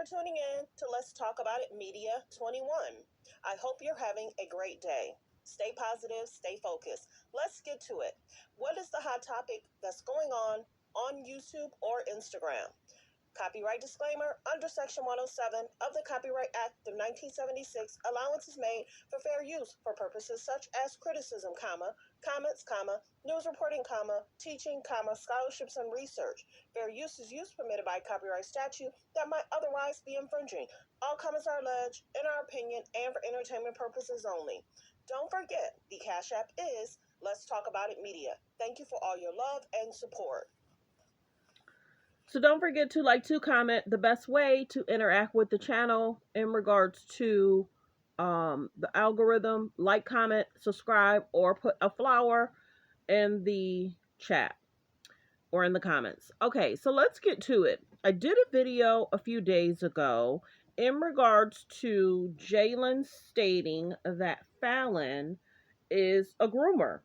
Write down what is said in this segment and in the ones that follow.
for tuning in to Let's Talk About It Media 21. I hope you're having a great day. Stay positive, stay focused. Let's get to it. What is the hot topic that's going on YouTube or Instagram? Copyright disclaimer: under Section 107 of the Copyright Act of 1976, allowance is made for fair use for purposes such as criticism, comments, news reporting, teaching, scholarships and research. Fair use is use permitted by copyright statute that might otherwise be infringing. All comments are alleged, in our opinion, and for entertainment purposes only. Don't forget, the Cash App is Let's Talk About It Media. Thank you for all your love and support. So don't forget to like, to comment. The best way to interact with the channel in regards to the algorithm: like, comment, subscribe, or put a flower in the chat or in the comments. Okay, so let's get to it. I did a video a few days ago in regards to Jaylann stating that Faylann is a groomer.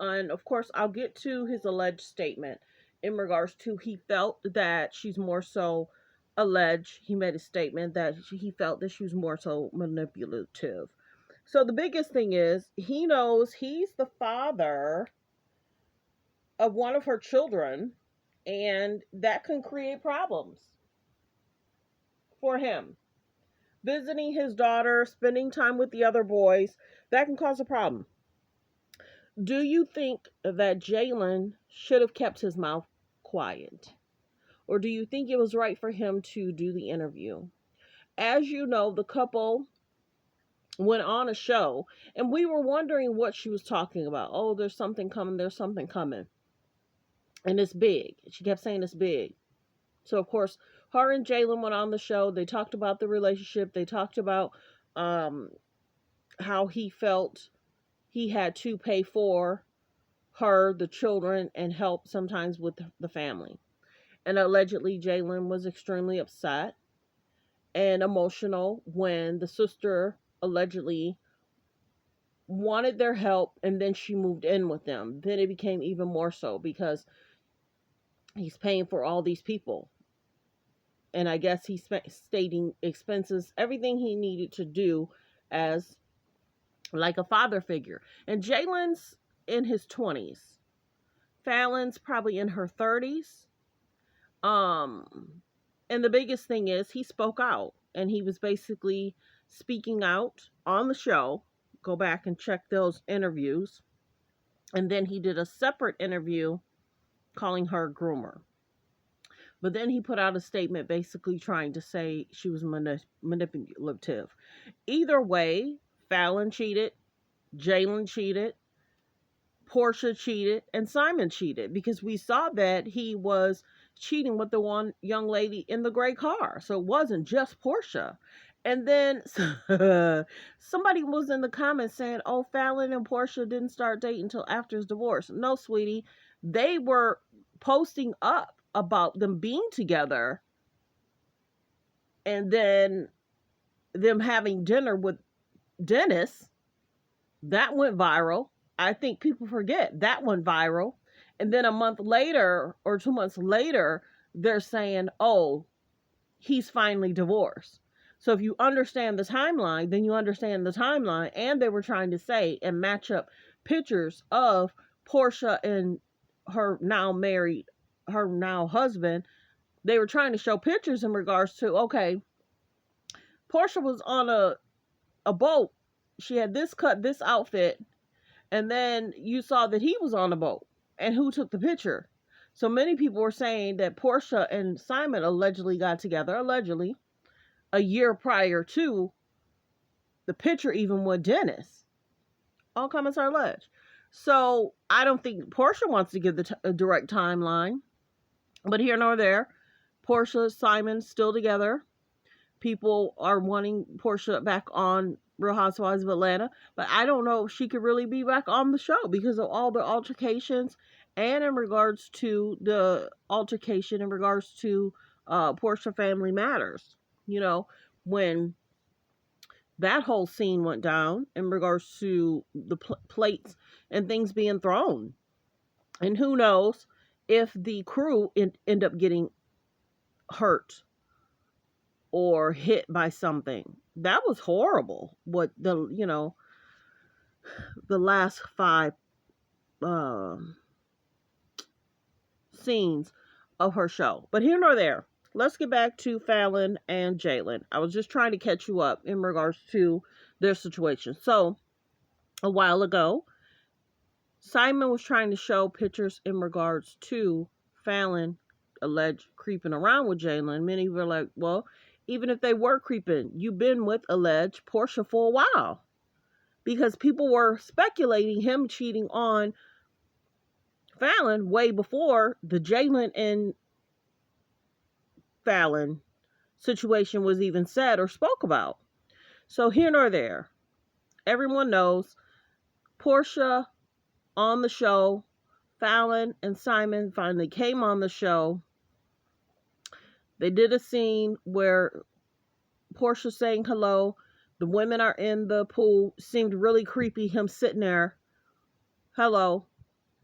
And of course, I'll get to his alleged statement in regards to he felt that she's more so alleged. He made a statement that he felt that she was more so manipulative. So the biggest thing is he knows he's the father of one of her children, and that can create problems for him. Visiting his daughter, spending time with the other boys, that can cause a problem. Do you think that Jaylann should have kept his mouth quiet? Or do you think it was right for him to do the interview? As you know, the couple went on a show, and we were wondering what she was talking about. Oh, there's something coming, there's something coming. And it's big. She kept saying it's big. So, of course, her and Jaylann went on the show. They talked about the relationship. They talked about how he felt he had to pay for her, the children, and help sometimes with the family. And allegedly, Jaylann was extremely upset and emotional when the sister allegedly wanted their help, and then she moved in with them. Then it became even more so because he's paying for all these people. And I guess he's stating expenses, everything he needed to do as like a father figure. And Jaylann's in his 20s. Faylann's probably in her 30s. And the biggest thing is he spoke out, and he was basically speaking out on the show. Go back and check those interviews. And then he did a separate interview calling her groomer. But then he put out a statement basically trying to say she was manipulative. Either way, Faylann cheated, Jaylann cheated, Portia cheated, and Simon cheated, because we saw that he was cheating with the one young lady in the gray car. So it wasn't just Portia. And then somebody was in the comments saying, oh, Faylann and Portia didn't start dating until after his divorce. No, sweetie. They were posting up about them being together, and then them having dinner with Dennis. That went viral. I think people forget that went viral. And then a month later or 2 months later, they're saying, oh, he's finally divorced. So if you understand the timeline, then you understand the timeline. And they were trying to say and match up pictures of Portia and her now husband. They were trying to show pictures in regards to, okay, Portia was on a boat. She had this cut, this outfit, and then you saw that he was on a boat. And who took the picture? So many people were saying that Portia and Simon allegedly got together, allegedly, a year prior to the picture even with Dennis. All comments are alleged. So I don't think Portia wants to give a direct timeline. But here nor there, Portia, Simon still together. People are wanting Portia back on Real Housewives of Atlanta, but I don't know if she could really be back on the show because of all the altercations, and in regards to the altercation in regards to Portia Family Matters. You know, when that whole scene went down in regards to the plates and things being thrown. And who knows if the crew end up getting hurt or hit by something. That was horrible. What the last five um, scenes of her show. But here nor there. Let's get back to Faylann and Jaylann. I was just trying to catch you up in regards to their situation. So, a while ago, Simon was trying to show pictures in regards to Faylann alleged creeping around with Jaylann. Many were like, well, even if they were creeping, you've been with alleged Portia for a while. Because people were speculating him cheating on Faylann way before the Jaylann and Faylann situation was even said or spoke about. So here nor there. Everyone knows Portia on the show, Faylann and Simon finally came on the show. They did a scene where Portia saying hello. The women are in the pool. Seemed really creepy. Him sitting there. Hello.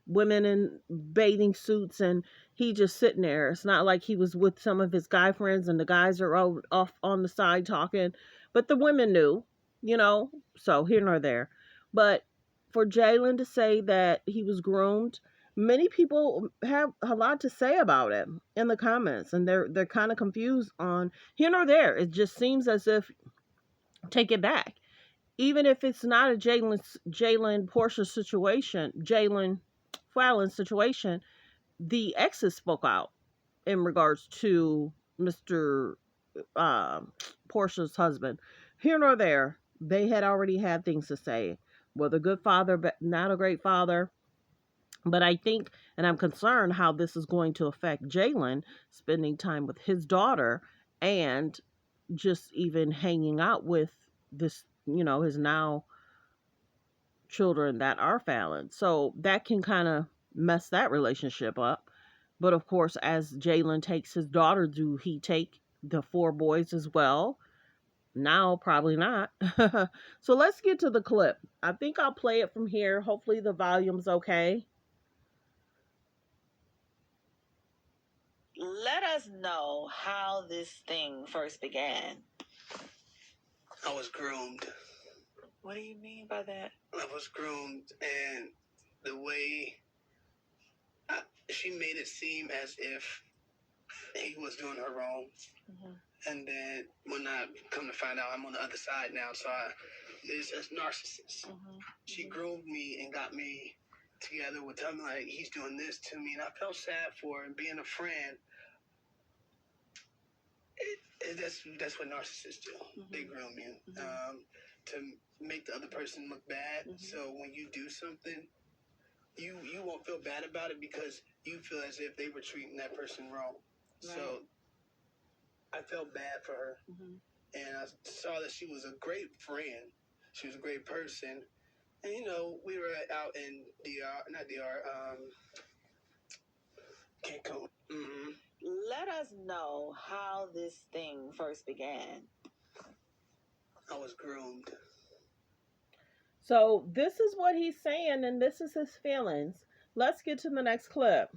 Women in bathing suits, and he just sitting there. It's not like he was with some of his guy friends and the guys are off on the side talking. But the women knew, so here nor there. But for Jaylann to say that he was groomed, many people have a lot to say about it in the comments, and they're kind of confused on here nor there. It just seems as if, take it back, even if it's not a Jaylann Portia situation, Jaylann Fallon situation, the exes spoke out in regards to Mr. Portia's husband. Here nor there, they had already had things to say. Whether good father, but not a great father. But I think, and I'm concerned how this is going to affect Jaylann spending time with his daughter and just even hanging out with this, his now children that are Fallon. So that can kind of mess that relationship up. But of course, as Jaylann takes his daughter, do he take the four boys as well? Now, probably not. So let's get to the clip. I think I'll play it from here. Hopefully the volume's okay. Let us know how this thing first began. I was groomed. What do you mean by that? I was groomed, and the way she made it seem as if he was doing her wrong. Mm-hmm. And then when I come to find out, I'm on the other side now, so it's a narcissist. Mm-hmm. She groomed me and got me together with him, like, he's doing this to me, and I felt sad for her. And being a friend, that's what narcissists do. Mm-hmm. They groom you to make the other person look bad. Mm-hmm. So when you do something, you won't feel bad about it because you feel as if they were treating that person wrong. Right. So I felt bad for her. Mm-hmm. And I saw that she was a great friend. She was a great person. And, we were out in Cancun. Mm-hmm. Let us know how this thing first began. I was groomed. So this is what he's saying, and this is his feelings. Let's get to the next clip.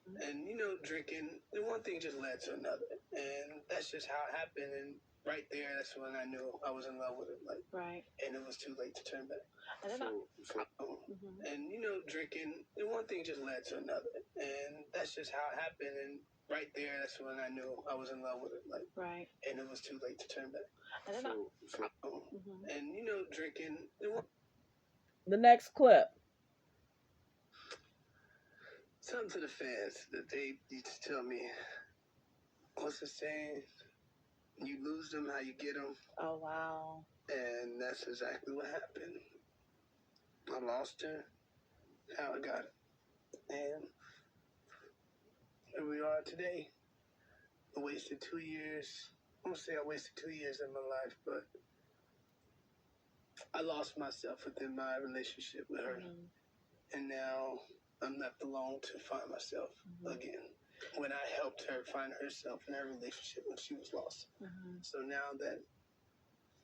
And, drinking, and one thing just led to another. And that's just how it happened. And right there, that's when I knew I was in love with it. Like, right. And it was too late to turn back. Mm-hmm. And, drinking, and one thing just led to another. And that's just how it happened. And right there, that's when I knew I was in love with it. Like, right. And it was too late to turn back. Mm-hmm. And, drinking. The next clip. Something to the fans that they used to tell me, what's the saying? You lose them, how you get them. Oh, wow. And that's exactly what happened. I lost her, how I got it. And here we are today. I wasted 2 years. I won't say I wasted 2 years in my life, but I lost myself within my relationship with her. Mm-hmm. And now I'm left alone to find myself again. When I helped her find herself in her relationship when she was lost. Mm-hmm. So now that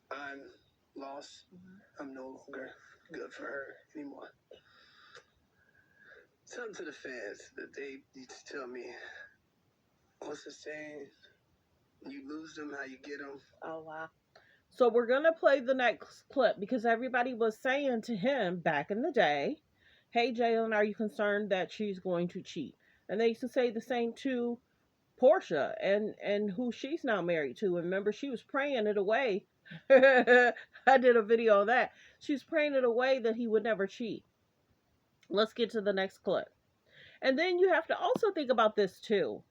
I'm lost, I'm no longer good for her anymore. Something to the fans that they used to tell me, what's the saying? You lose them, how you get them. Oh, wow. So we're going to play the next clip because everybody was saying to him back in the day, hey, Jaylann, are you concerned that she's going to cheat? And they used to say the same to Portia and who she's now married to. And remember, she was praying it away. I did a video on that. She was praying it away that he would never cheat. Let's get to the next clip. And then you have to also think about this too.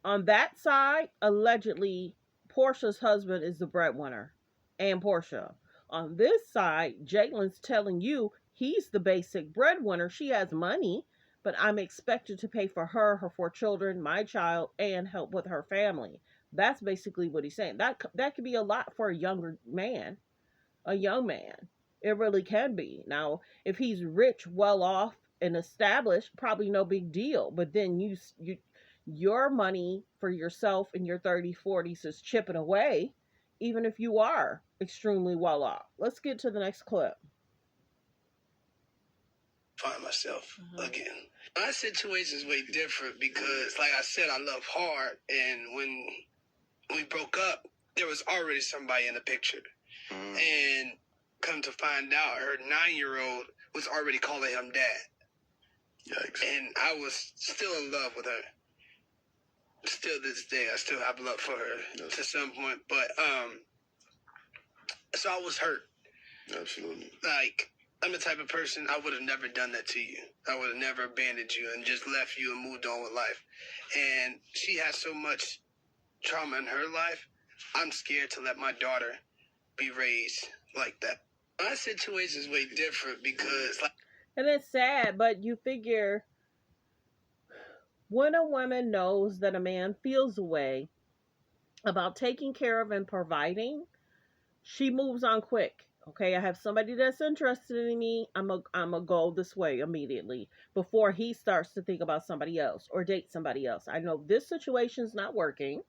On that side, allegedly, Portia's husband is the breadwinner and Portia. On this side, Jaylann's telling you he's the basic breadwinner. She has money, but I'm expected to pay for her, her 4 children, my child, and help with her family. That's basically what he's saying. That could be a lot for a younger man, a young man. It really can be. Now, if he's rich, well off, and established, probably no big deal. But then your money for yourself in your 30s, 40s is chipping away, even if you are extremely well off. Let's get to the next clip. Find myself again. My situation is way different because, like I said, I love hard, and when we broke up, there was already somebody in the picture. And come to find out, her 9-year-old was already calling him dad. Yikes. And I was still in love with her. Still this day, I still have love for her to some point. But, so I was hurt. Absolutely. Like, I'm the type of person, I would have never done that to you. I would have never abandoned you and just left you and moved on with life. And she has so much trauma in her life, I'm scared to let my daughter be raised like that. My situation is way different because, like, and it's sad, but you figure when a woman knows that a man feels a way about taking care of and providing, she moves on quick. Okay, I have somebody that's interested in me. I'm a go this way immediately before he starts to think about somebody else or date somebody else. I know this situation's not working.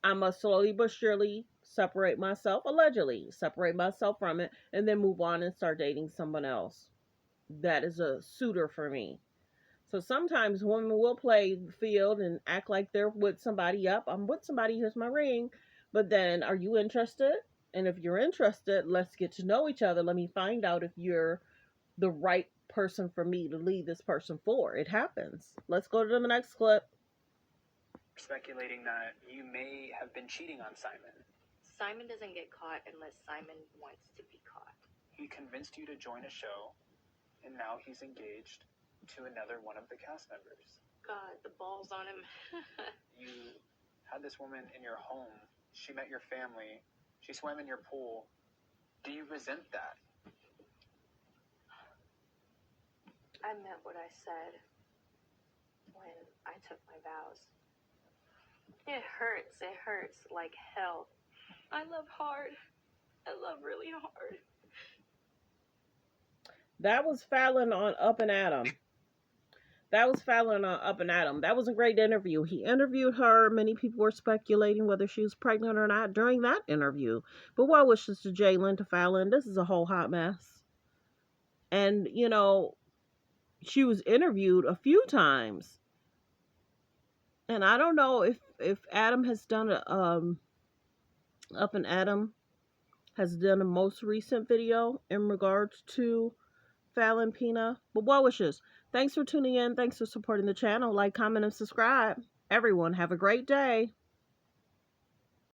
I must slowly but surely separate myself from it, and then move on and start dating someone else that is a suitor for me. So sometimes women will play the field and act like they're with somebody up. I'm with somebody, here's my ring. But then, are you interested? And if you're interested, let's get to know each other. Let me find out if you're the right person for me to lead this person for. It happens. Let's go to the next clip. Speculating that you may have been cheating on Simon. Simon doesn't get caught unless Simon wants to be caught. He convinced you to join a show, and now he's engaged to another one of the cast members. God, the balls on him. You had this woman in your home. She met your family. She swam in your pool. Do you resent that? I meant what I said when I took my vows. It hurts like hell. I love hard. I love really hard. That was Faylann on Up and Adam. That was a great interview. He interviewed her. Many people were speculating whether she was pregnant or not during that interview. But well wishes to Jaylann, to Faylann. This is a whole hot mess. And, you know, she was interviewed a few times. And I don't know if Adam has done Up and Adam has done a most recent video in regards to Faylann, Pina. But well wishes. Thanks for tuning in. Thanks for supporting the channel. Like, comment, and subscribe. Everyone, have a great day.